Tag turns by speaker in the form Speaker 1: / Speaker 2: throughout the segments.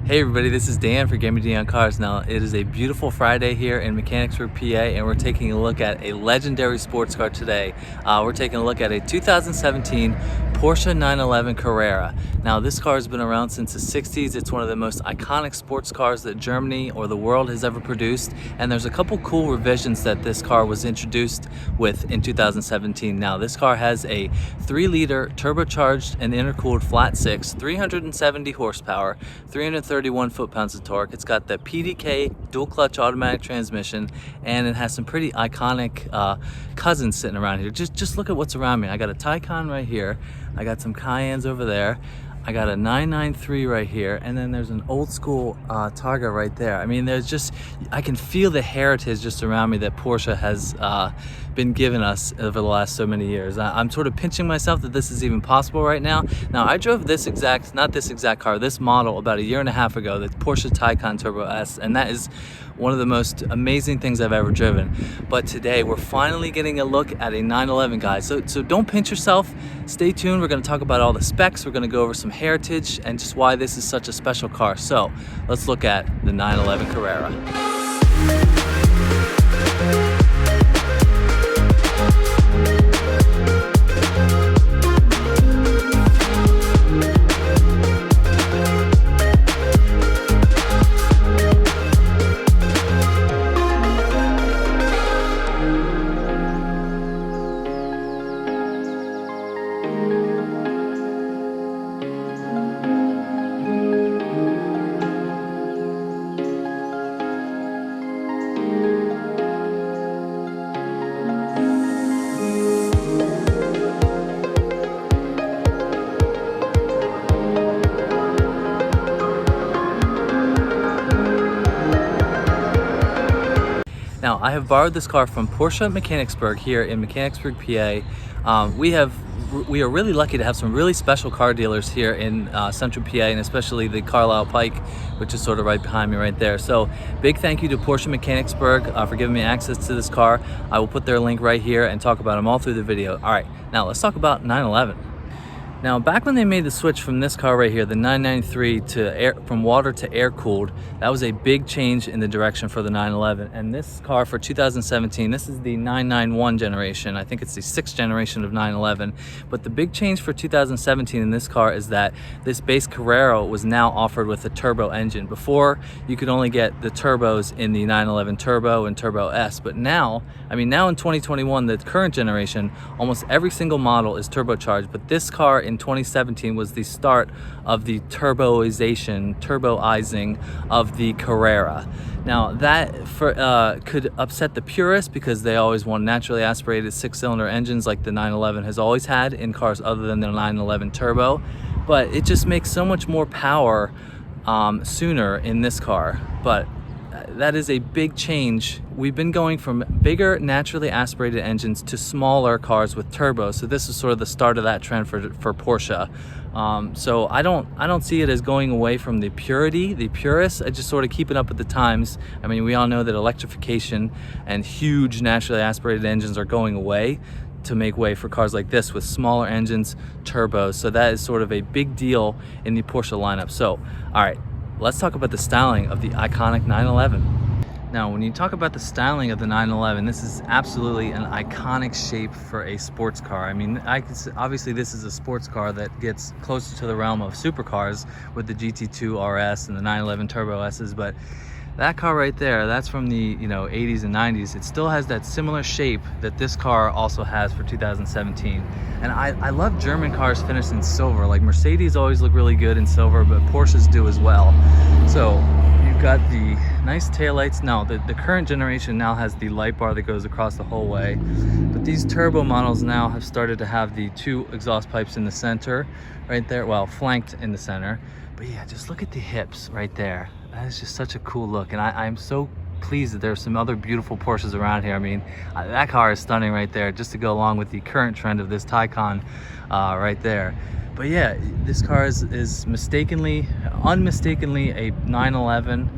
Speaker 1: Hey everybody, this is Dan for GemmyD on Cars. Now, it is a beautiful Friday here in Mechanicsburg, PA, and we're taking a look at a legendary sports car today. We're taking a look at a 2017 Porsche 911 Carrera. Now, this car has been around since the 60s. It's one of the most iconic sports cars that Germany or the world has ever produced, and there's a couple cool revisions that this car was introduced with in 2017. Now, this car has a 3-liter turbocharged and intercooled flat 6, 370 horsepower, 331 foot-pounds of torque. It's got the PDK dual clutch automatic transmission, and it has some pretty iconic cousins sitting around here. Just look at what's around me. I got a Taycan right here. I got some Cayennes over there. I got a 993 right here, and then there's an old school Targa right there. I mean, there's just, I can feel the heritage just around me that Porsche has been giving us over the last so many years. I'm sort of pinching myself that this is even possible right now. Now, I drove this exact, not this exact car, this model about a year and a half ago, the Porsche Taycan Turbo S, and that is one of the most amazing things I've ever driven. But today, we're finally getting a look at a 911, guys. So don't pinch yourself. Stay tuned. We're gonna talk about all the specs. We're gonna go over some heritage and just why this is such a special car. So let's look at the 911 Carrera. Now, I have borrowed this car from Porsche Mechanicsburg here in Mechanicsburg, PA. We are really lucky to have some really special car dealers here in central PA, and especially the Carlisle Pike, which is sort of right behind me right there. So big thank you to Porsche Mechanicsburg for giving me access to this car. I will put their link right here and talk about them all through the video. All right, now let's talk about 911. Now, back when they made the switch from this car right here, the 993, from water to air cooled, that was a big change in the direction for the 911. And this car for 2017, this is the 991 generation. I think it's the 6th generation of 911. But the big change for 2017 in this car is that this base Carrera was now offered with a turbo engine. Before, you could only get the turbos in the 911 Turbo and Turbo S. But now, I mean, now in 2021, the current generation, almost every single model is turbocharged. But this car in 2017 was the start of the turboizing of the Carrera. Now, that could upset the purists because they always want naturally aspirated 6-cylinder engines like the 911 has always had in cars other than the 911 Turbo, but it just makes so much more power sooner in this car. But that is a big change. We've been going from bigger naturally aspirated engines to smaller cars with turbos. So this is sort of the start of that trend for Porsche. So I don't see it as going away from the purists. I just sort of keeping up with the times. I mean, we all know that electrification and huge naturally aspirated engines are going away to make way for cars like this with smaller engines, turbos. So that is sort of a big deal in the Porsche lineup. So, all right, let's talk about the styling of the iconic 911. Now, when you talk about the styling of the 911, this is absolutely an iconic shape for a sports car. I mean, obviously this is a sports car that gets closer to the realm of supercars with the GT2 RS and the 911 Turbo S's, but that car right there, that's from the 80s and 90s. It still has that similar shape that this car also has for 2017. And I love German cars finished in silver. Like Mercedes always look really good in silver, but Porsches do as well. So you've got the nice taillights. Now, the current generation now has the light bar that goes across the whole way. But these turbo models now have started to have the 2 exhaust pipes in the center, right there, well, flanked in the center. But yeah, just look at the hips right there. That is just such a cool look, and I'm so pleased that there's some other beautiful Porsches around here. I mean, that car is stunning right there, just to go along with the current trend of this Taycan right there. But yeah, this car is unmistakably a 911.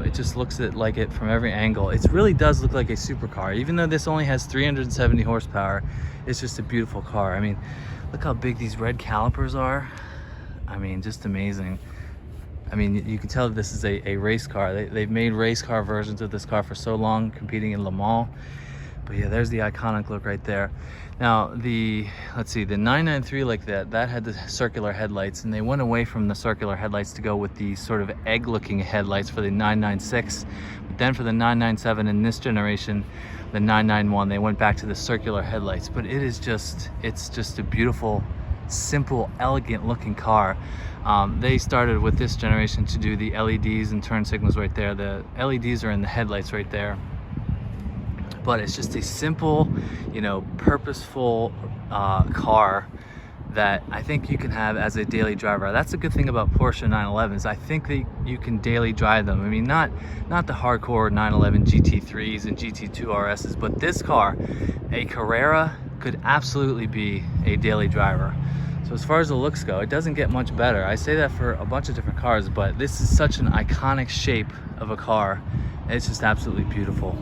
Speaker 1: It just looks like it from every angle. It really does look like a supercar. Even though this only has 370 horsepower, it's just a beautiful car. I mean, look how big these red calipers are. I mean, just amazing. I mean, you can tell that this is a race car. They've made race car versions of this car for so long, competing in Le Mans. But yeah, there's the iconic look right there. Now, let's see, the 993 like that had the circular headlights, and they went away from the circular headlights to go with the sort of egg-looking headlights for the 996. But then for the 997 in this generation, the 991, they went back to the circular headlights. But it's just a beautiful, simple, elegant looking car. They started with this generation to do the LEDs and turn signals right there. The LEDs are in the headlights right there. But it's just a simple, purposeful car that I think you can have as a daily driver. That's a good thing about Porsche 911s. I think that you can daily drive them. I mean, not the hardcore 911 GT3s and GT2 RSs, but this car, a Carrera, could absolutely be a daily driver. So as far as the looks go, it doesn't get much better. I say that for a bunch of different cars, but this is such an iconic shape of a car. It's just absolutely beautiful.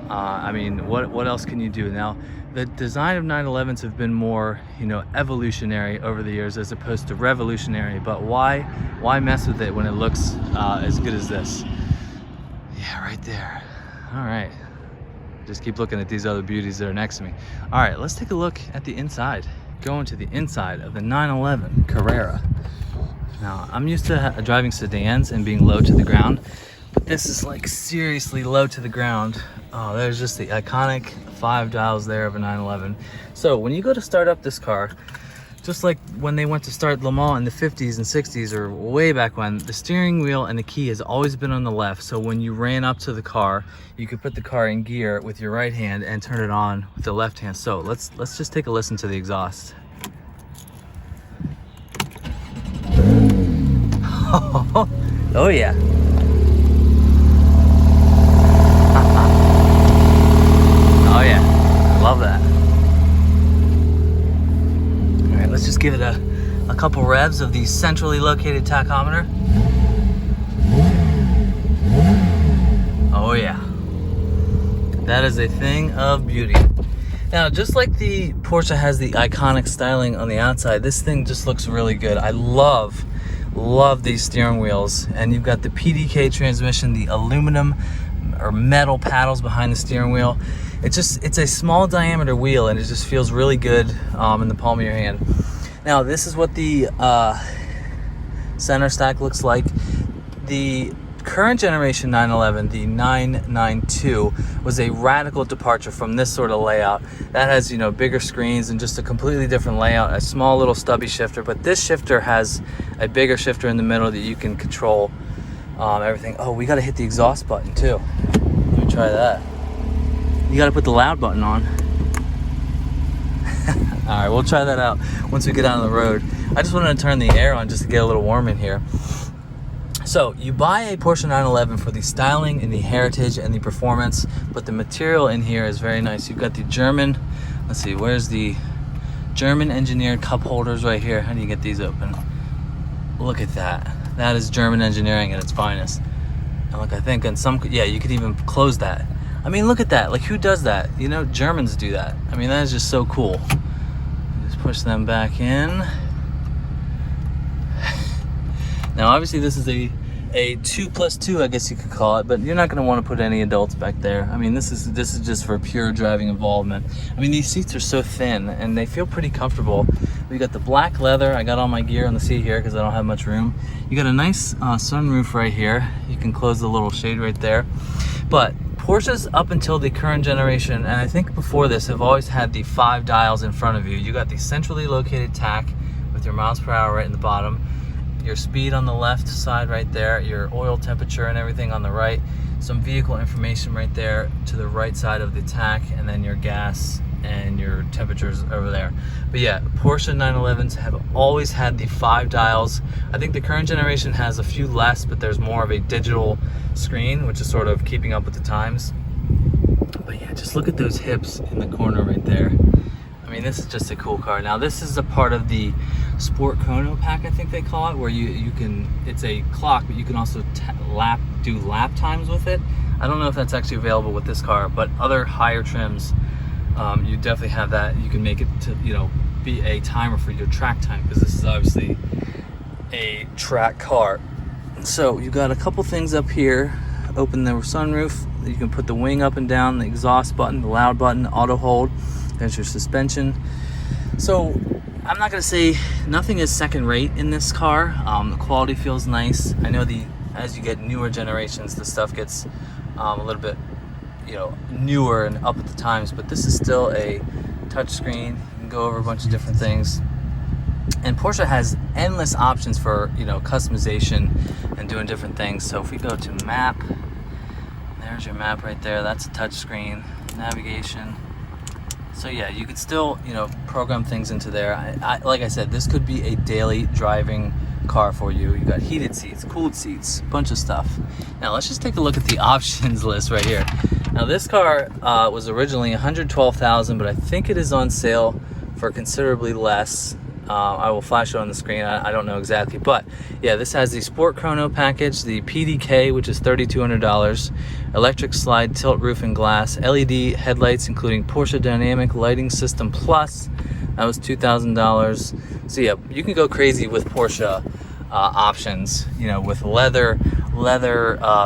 Speaker 1: I mean, what else can you do? Now, the design of 911s have been more, evolutionary over the years as opposed to revolutionary. But why mess with it when it looks as good as this? Yeah, right there. All right. Just keep looking at these other beauties that are next to me. All right, let's take a look at the inside. Going to the inside of the 911 Carrera. Now, I'm used to driving sedans and being low to the ground, but this is like seriously low to the ground. Oh, there's just the iconic 5 dials there of a 911. So when you go to start up this car, just like when they went to start Le Mans in the 50s and 60s or way back when, the steering wheel and the key has always been on the left. So when you ran up to the car, you could put the car in gear with your right hand and turn it on with the left hand. So let's just take a listen to the exhaust. Oh yeah. Oh yeah, I love that. All right, let's just give it a couple revs of the centrally located tachometer. Oh yeah, that is a thing of beauty. Now, just like the Porsche has the iconic styling on the outside, this thing just looks really good. I love these steering wheels, and you've got the PDK transmission, the aluminum or metal paddles behind the steering wheel. It's a small diameter wheel, and it just feels really good in the palm of your hand. Now, this is what the center stack looks like. The current generation 911, the 992, was a radical departure from this sort of layout. That has, bigger screens and just a completely different layout, a small little stubby shifter, but this shifter has a bigger shifter in the middle that you can control everything. Oh, we got to hit the exhaust button too. Let me try that. You got to put the loud button on. All right, we'll try that out once we get out on the road. I just wanted to turn the air on just to get a little warm in here. So you buy a Porsche 911 for the styling and the heritage and the performance, but the material in here is very nice. You've got the German, let's see, where's the German engineered cup holders right here? How do you get these open? Look at that. That is German engineering at its finest. And look, I think in some, yeah, you could even close that. I mean, look at that. Like, who does that? Germans do that. I mean, that is just so cool. Just push them back in. Now, obviously, this is a 2+2, I guess you could call it, but you're not going to want to put any adults back there. I mean, this is just for pure driving involvement. I mean, these seats are so thin, and they feel pretty comfortable. We got the black leather. I got all my gear on the seat here because I don't have much room. You got a nice sunroof right here. You can close the little shade right there. But Porsches up until the current generation, and I think before this, have always had the 5 dials in front of you. You got the centrally located tach with your miles per hour right in the bottom, your speed on the left side right there, your oil temperature and everything on the right, some vehicle information right there to the right side of the tach, and then your gas and your temperatures over there. But yeah, Porsche 911s have always had the 5 dials. I think the current generation has a few less, but there's more of a digital screen, which is sort of keeping up with the times. But yeah, just look at those hips in the corner right there. I mean, this is just a cool car. Now, this is a part of the Sport Chrono pack, I think they call it, where you can, it's a clock, but you can also do lap times with it. I don't know if that's actually available with this car, but other higher trims, you definitely have that. You can make it to, you know, be a timer for your track time, because this is obviously a track car. So you got a couple things up here. Open the sunroof. You can put the wing up and down, the exhaust button, the loud button, auto hold. There's your suspension. So I'm not gonna say nothing is second rate in this car. The quality feels nice. I know as you get newer generations, the stuff gets a little bit, you know, newer and up at the times, but this is still a touchscreen. You can go over a bunch of different things. And Porsche has endless options for, you know, customization and doing different things. So if we go to map, there's your map right there. That's a touchscreen. Navigation. So yeah, you could still, you know, program things into there. Like I said, this could be a daily driving car for you. You got heated seats, cooled seats, bunch of stuff. Now let's just take a look at the options list right here. Now this car was originally $112,000, but I think it is on sale for considerably less. I will flash it on the screen. I don't know exactly, but yeah, this has the Sport Chrono package, the PDK, which is $3,200, electric slide tilt roof and glass, LED headlights, including Porsche Dynamic Lighting System Plus. That was $2,000. So yeah, you can go crazy with Porsche options, you know, with leather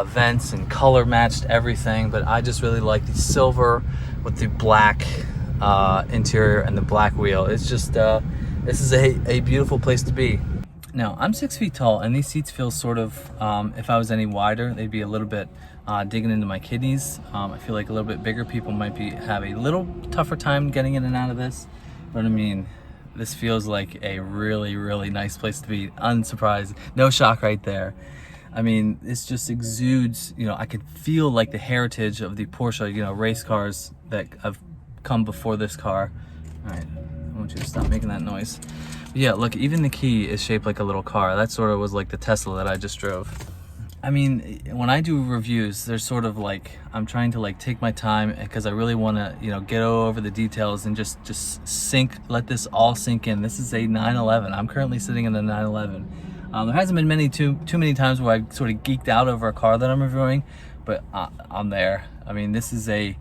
Speaker 1: vents and color matched everything. But I just really like the silver with the black interior and the black wheel. It's just this is a beautiful place to be. Now, I'm 6 feet tall, and these seats feel sort of, if I was any wider, they'd be a little bit digging into my kidneys. I feel like a little bit bigger people might have a little tougher time getting in and out of this. But I mean, this feels like a really, really nice place to be. Unsurprised, no shock right there. I mean, this just exudes, you know, I could feel like the heritage of the Porsche, you know, race cars that have come before this car. All right. I want you to stop making that noise. But yeah, look, even the key is shaped like a little car. That sort of was like the Tesla that I just drove. I mean, when I do reviews, there's sort of like, I'm trying to like take my time because I really want to, you know, get over the details and just let this all sink in. This is a 911. I'm currently sitting in a 911. There hasn't been too many times where I sort of geeked out over a car that I'm reviewing, but I'm there. I mean, this is a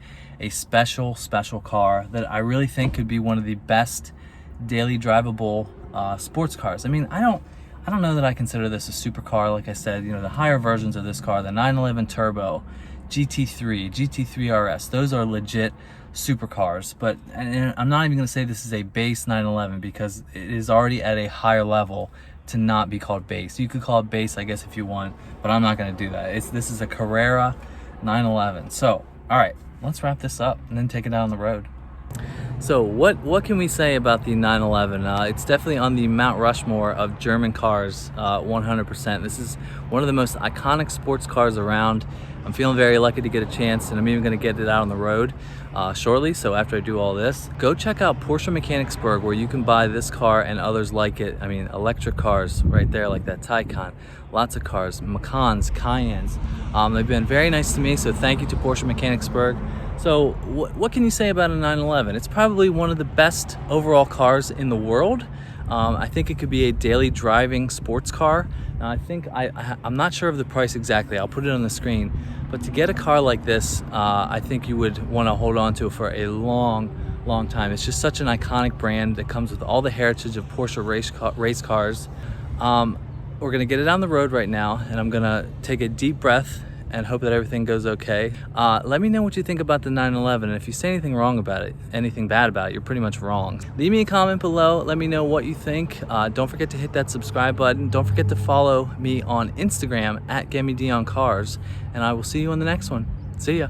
Speaker 1: special car that I really think could be one of the best daily drivable sports cars. I mean, I don't know that I consider this a supercar. Like I said, you know, the higher versions of this car, the 911 Turbo, GT3, GT3 RS, those are legit supercars. But and I'm not even going to say this is a base 911 because it is already at a higher level to not be called base. You could call it base, I guess, if you want, but I'm not going to do that. This is a Carrera 911. So, all right. Let's wrap this up and then take it out on the road. So what can we say about the 911? It's definitely on the Mount Rushmore of German cars, 100%. This is one of the most iconic sports cars around. I'm feeling very lucky to get a chance, and I'm even going to get it out on the road shortly. So after I do all this, go check out Porsche Mechanicsburg, where you can buy this car and others like it. I mean, electric cars right there, like that Taycan. Lots of cars, Macans, Cayennes. They've been very nice to me, so thank you to Porsche Mechanicsburg. So what can you say about a 911? It's probably one of the best overall cars in the world. I think it could be a daily driving sports car. Now, I think I'm not sure of the price exactly. I'll put it on the screen. But to get a car like this, I think you would want to hold on to it for a long time. It's just such an iconic brand that comes with all the heritage of Porsche race cars. We're gonna get it on the road right now, and I'm gonna take a deep breath and hope that everything goes okay. Let me know what you think about the 911, and if you say anything wrong about it, anything bad about it, you're pretty much wrong. Leave me a comment below, let me know what you think. Don't forget to hit that subscribe button. Don't forget to follow me on Instagram at GemmyD on Cars, and I will see you on the next one. See ya.